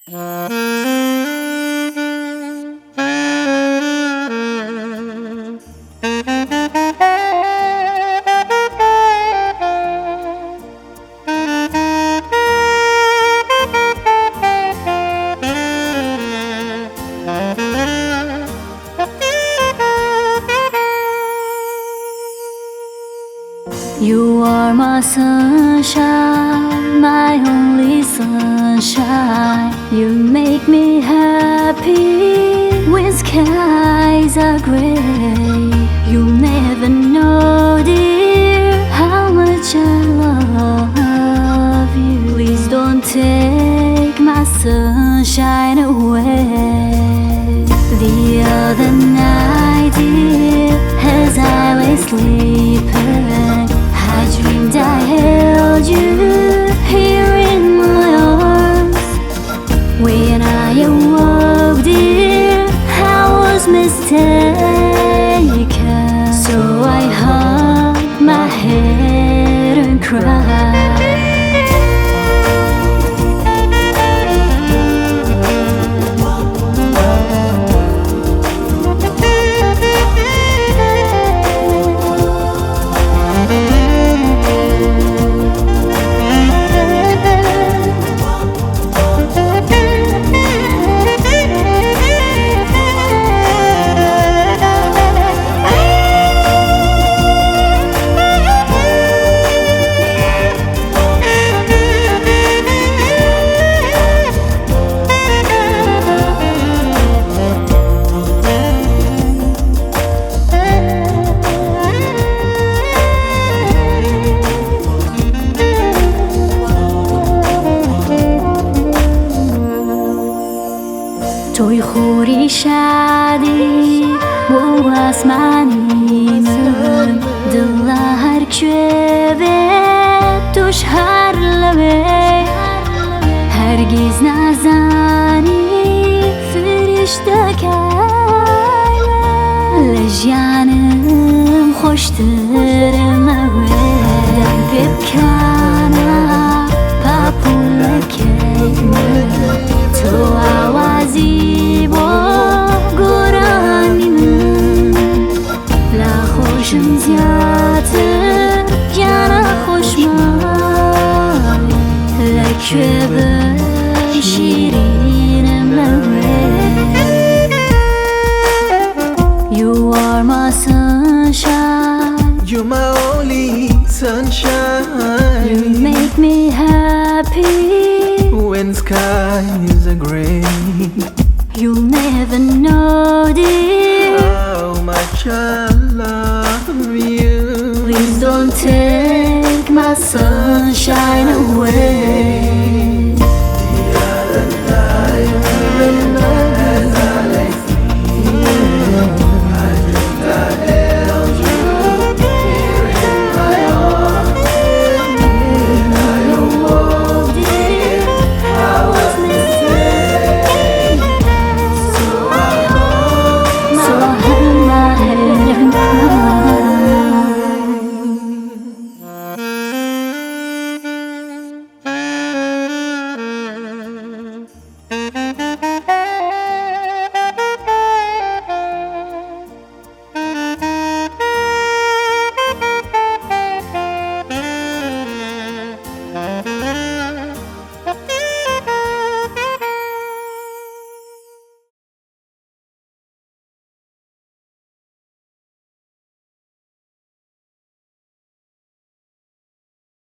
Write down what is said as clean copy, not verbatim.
You are my sunshine, my only sunshine. You make me happy when skies are gray. You never know, dear, how much I love you. Please don't take my sunshine away. The other night, dear, as I lay sleeping, I dreamed I held you here in my arms. When I awoke, dear, I was mistaken. So I hung my head and cried. توی خوری شادی با آسمانی من دل هر کوه توش هر لبه هرگز نزنی فرشته کلمه لجانم خوشترم دم بکنم پاپول کیمه تو آوازی با گرانی من لخوشم زیاده یا نخوشم لکه به شیرینم لبه. You are my sunshine, you're my only sunshine. You make me happy when skies are gray. You'll never know, dear, How much I love you. Please don't take my sunshine away.